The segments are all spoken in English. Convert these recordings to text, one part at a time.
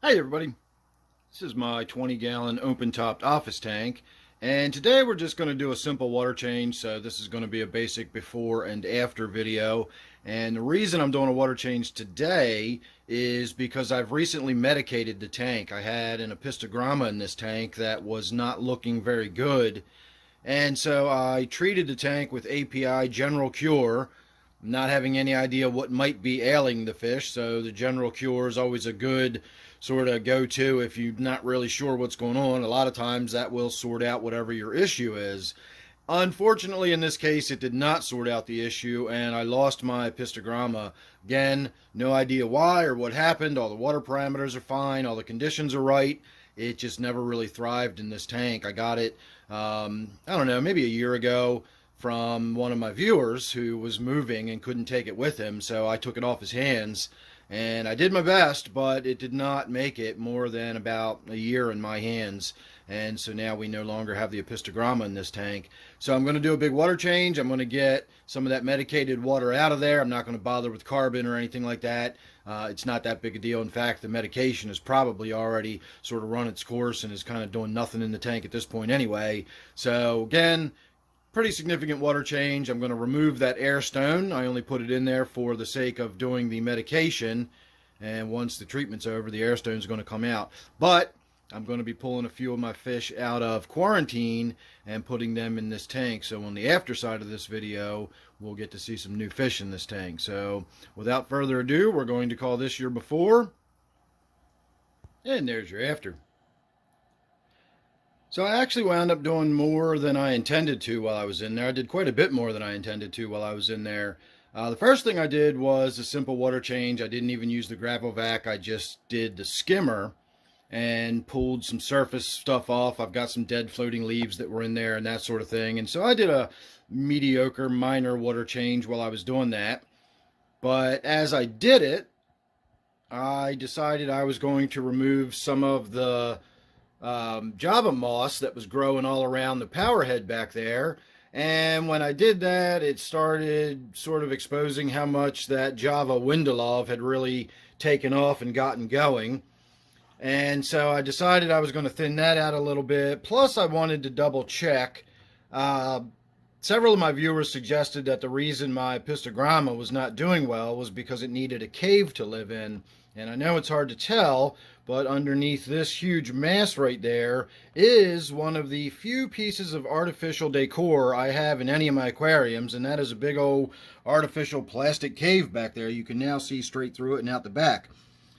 Hey everybody, this is my 20-gallon open-topped office tank, and today we're just going to do a simple water change. So this is going to be a basic before and after video, and the reason I'm doing a water change today is because I've recently medicated the tank. I had an apistogramma in this tank that was not looking very good, and so I treated the tank with API General Cure, not having any idea what might be ailing the fish. So the General Cure is always a good sort of go-to if you're not really sure what's going on. A lot of times that will sort out whatever your issue is. Unfortunately, in this case, it did not sort out the issue, and I lost my apistogramma. Again, no idea why or what happened. All the water parameters are fine. All the conditions are right. It just never really thrived in this tank. I got it, I don't know, maybe a year ago from one of my viewers who was moving and couldn't take it with him, so I took it off his hands. And I did my best, but it did not make it more than about a year in my hands. And so now we no longer have the apistogramma in this tank. So I'm going to do a big water change. I'm going to get some of that medicated water out of there. I'm not going to bother with carbon or anything like that. It's not that big a deal. In fact, the medication has probably already sort of run its course and is kind of doing nothing in the tank at this point anyway. So again, pretty significant water change. I'm going to remove that air stone. I only put it in there for the sake of doing the medication, and once the treatment's over, the air stone is going to come out. But I'm going to be pulling a few of my fish out of quarantine and putting them in this tank, so on the after side of this video we'll get to see some new fish in this tank. So without further ado, we're going to call this your before, and there's your after. So I actually wound up doing more than I intended to while I was in there. I did quite a bit more than I intended to while I was in there. The first thing I did was a simple water change. I didn't even use the gravel vac. I just did the skimmer and pulled some surface stuff off. I've got some dead floating leaves that were in there and that sort of thing. And so I did a mediocre minor water change while I was doing that. But as I did it, I decided I was going to remove some of the Java moss that was growing all around the power head back there. And when I did that, it started sort of exposing how much that Java Windelov had really taken off and gotten going. And so I decided I was going to thin that out a little bit. Plus, I wanted to double check. Several of my viewers suggested that the reason my apistogramma was not doing well was because it needed a cave to live in. And I know it's hard to tell, but underneath this huge mass right there is one of the few pieces of artificial decor I have in any of my aquariums, and that is a big old artificial plastic cave back there. You can now see straight through it and out the back.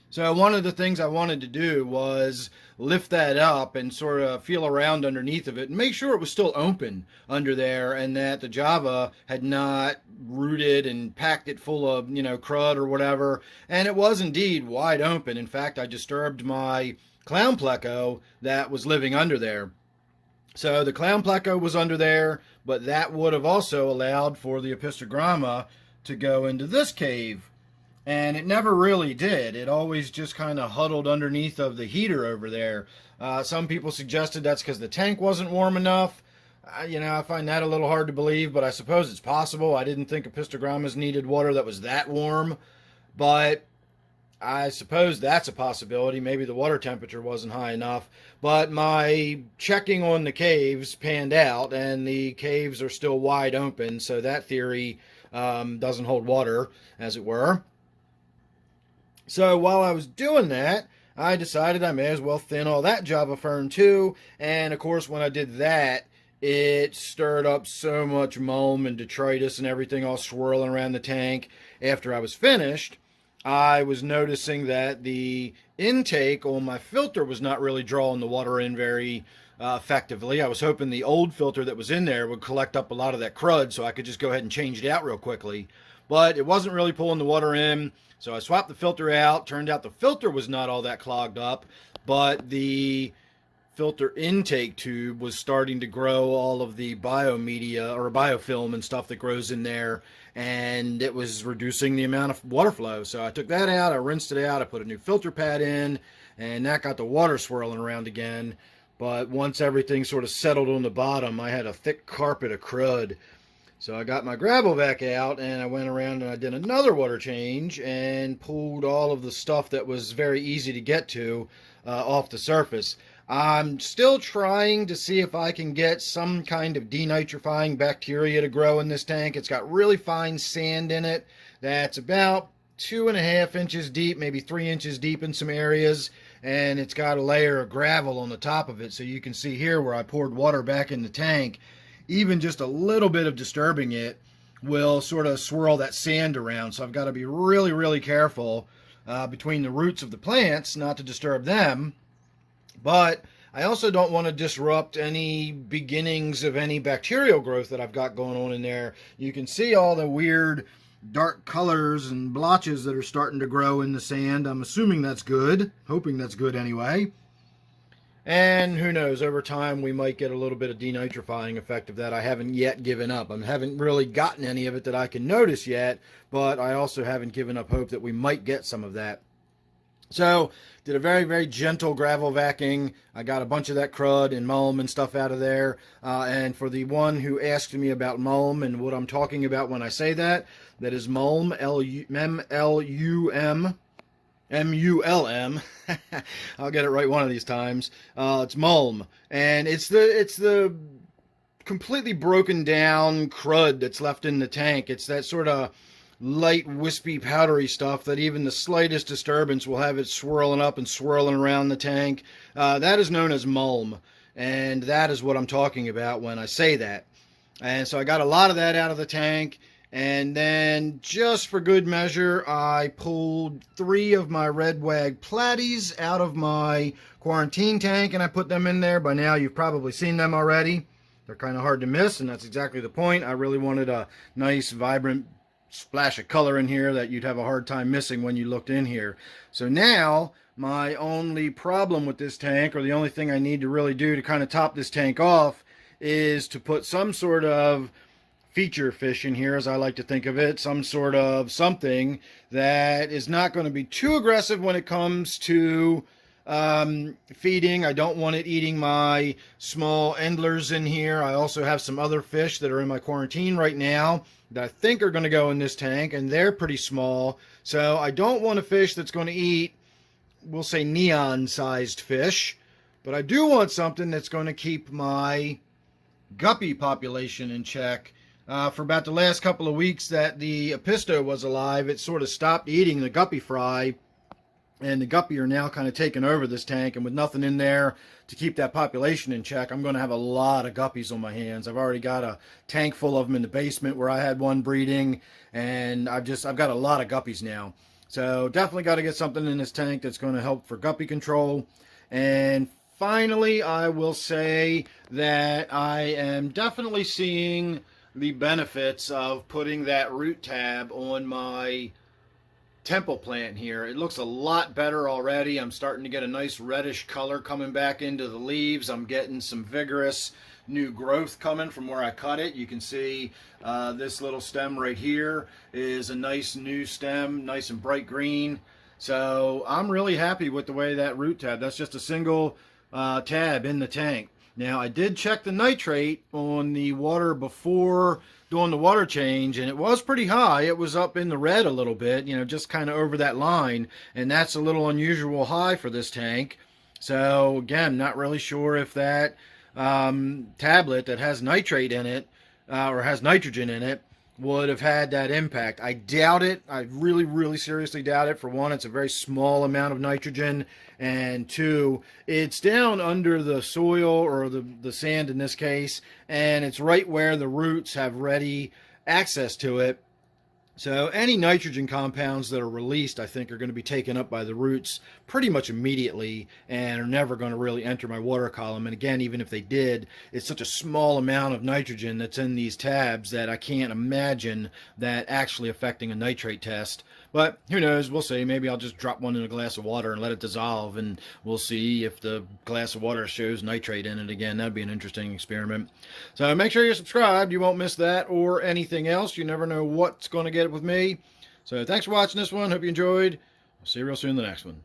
So one of the things I wanted to do was lift that up and sort of feel around underneath of it and make sure it was still open under there and that the Java had not rooted and packed it full of, crud or whatever. And it was indeed wide open. In fact, I disturbed my clown pleco that was living under there. So the clown pleco was under there, but that would have also allowed for the apistogramma to go into this cave. And it never really did. It always just kind of huddled underneath of the heater over there. Some people suggested that's because the tank wasn't warm enough. I find that a little hard to believe, but I suppose it's possible. I didn't think apistogrammas needed water that was that warm, but I suppose that's a possibility. Maybe the water temperature wasn't high enough. But my checking on the caves panned out, and the caves are still wide open, so that theory doesn't hold water, as it were. So while I was doing that, I decided I may as well thin all that Java fern too. And of course, when I did that, it stirred up so much mulm and detritus and everything all swirling around the tank. After I was finished, I was noticing that the intake on my filter was not really drawing the water in very effectively. I was hoping the old filter that was in there would collect up a lot of that crud so I could just go ahead and change it out real quickly. But it wasn't really pulling the water in. So I swapped the filter out. Turned out the filter was not all that clogged up, but the filter intake tube was starting to grow all of the biomedia or biofilm and stuff that grows in there, and it was reducing the amount of water flow. So I took that out, I rinsed it out, I put a new filter pad in, and that got the water swirling around again. But once everything sort of settled on the bottom, I had a thick carpet of crud. So I got my gravel vac out and I went around and I did another water change and pulled all of the stuff that was very easy to get to off the surface. I'm still trying to see if I can get some kind of denitrifying bacteria to grow in this tank. It's got really fine sand in it that's about 2.5 inches deep, maybe 3 inches deep in some areas, and it's got a layer of gravel on the top of it. So you can see here where I poured water back in the tank, even just a little bit of disturbing it will sort of swirl that sand around. So I've got to be really, really careful between the roots of the plants not to disturb them. But I also don't want to disrupt any beginnings of any bacterial growth that I've got going on in there. You can see all the weird dark colors and blotches that are starting to grow in the sand. I'm assuming that's good, hoping that's good anyway. And who knows, over time we might get a little bit of denitrifying effect of that. I haven't yet given up. I haven't really gotten any of it that I can notice yet, but I also haven't given up hope that we might get some of that. So, did a very, very gentle gravel vacuuming. I got a bunch of that crud and mulm and stuff out of there. And for the one who asked me about mulm and what I'm talking about when I say that, that is mulm, M-L-U-M. M-U-L-M. I'll get it right one of these times. It's mulm, and it's the completely broken down crud that's left in the tank. It's that sort of light, wispy, powdery stuff that even the slightest disturbance will have it swirling up and swirling around the tank. That is known as mulm, and that is what I'm talking about when I say that. And so I got a lot of that out of the tank. And then, just for good measure, I pulled 3 of my red wag platies out of my quarantine tank, and I put them in there. By now, you've probably seen them already. They're kind of hard to miss, and that's exactly the point. I really wanted a nice, vibrant splash of color in here that you'd have a hard time missing when you looked in here. So now, my only problem with this tank, or the only thing I need to really do to kind of top this tank off, is to put some sort of feature fish in here, as I like to think of it, some sort of something that is not going to be too aggressive when it comes to feeding. I don't want it eating my small endlers in here. I also have some other fish that are in my quarantine right now that I think are going to go in this tank, and they're pretty small. So I don't want a fish that's going to eat, we'll say, neon-sized fish, but I do want something that's going to keep my guppy population in check. For about the last couple of weeks that the Apisto was alive, it sort of stopped eating the guppy fry, and the guppy are now kind of taking over this tank, and with nothing in there to keep that population in check, I'm going to have a lot of guppies on my hands. I've already got a tank full of them in the basement where I had one breeding, and I've got a lot of guppies now. So definitely got to get something in this tank that's going to help for guppy control. And finally, I will say that I am definitely seeing the benefits of putting that root tab on my temple plant here. It looks a lot better already. I'm starting to get a nice reddish color coming back into the leaves. I'm getting some vigorous new growth coming from where I cut it. You can see this little stem right here is a nice new stem, nice and bright green. So I'm really happy with the way that root tab, that's just a single tab in the tank. Now, I did check the nitrate on the water before doing the water change, and it was pretty high. It was up in the red a little bit, just kind of over that line, and that's a little unusual high for this tank. So, again, not really sure if that tablet that has nitrate in it, or has nitrogen in it, would have had that impact. I doubt it. I really, really seriously doubt it. For one, it's a very small amount of nitrogen, and two, it's down under the soil, or the sand in this case, and it's right where the roots have ready access to it. So any nitrogen compounds that are released, I think, are going to be taken up by the roots pretty much immediately and are never going to really enter my water column. And again, even if they did, it's such a small amount of nitrogen that's in these tabs that I can't imagine that actually affecting a nitrate test. But who knows? We'll see. Maybe I'll just drop one in a glass of water and let it dissolve, and we'll see if the glass of water shows nitrate in it again. That'd be an interesting experiment. So make sure you're subscribed. You won't miss that or anything else. You never know what's going to get with me. So thanks for watching this one. Hope you enjoyed. I'll see you real soon in the next one.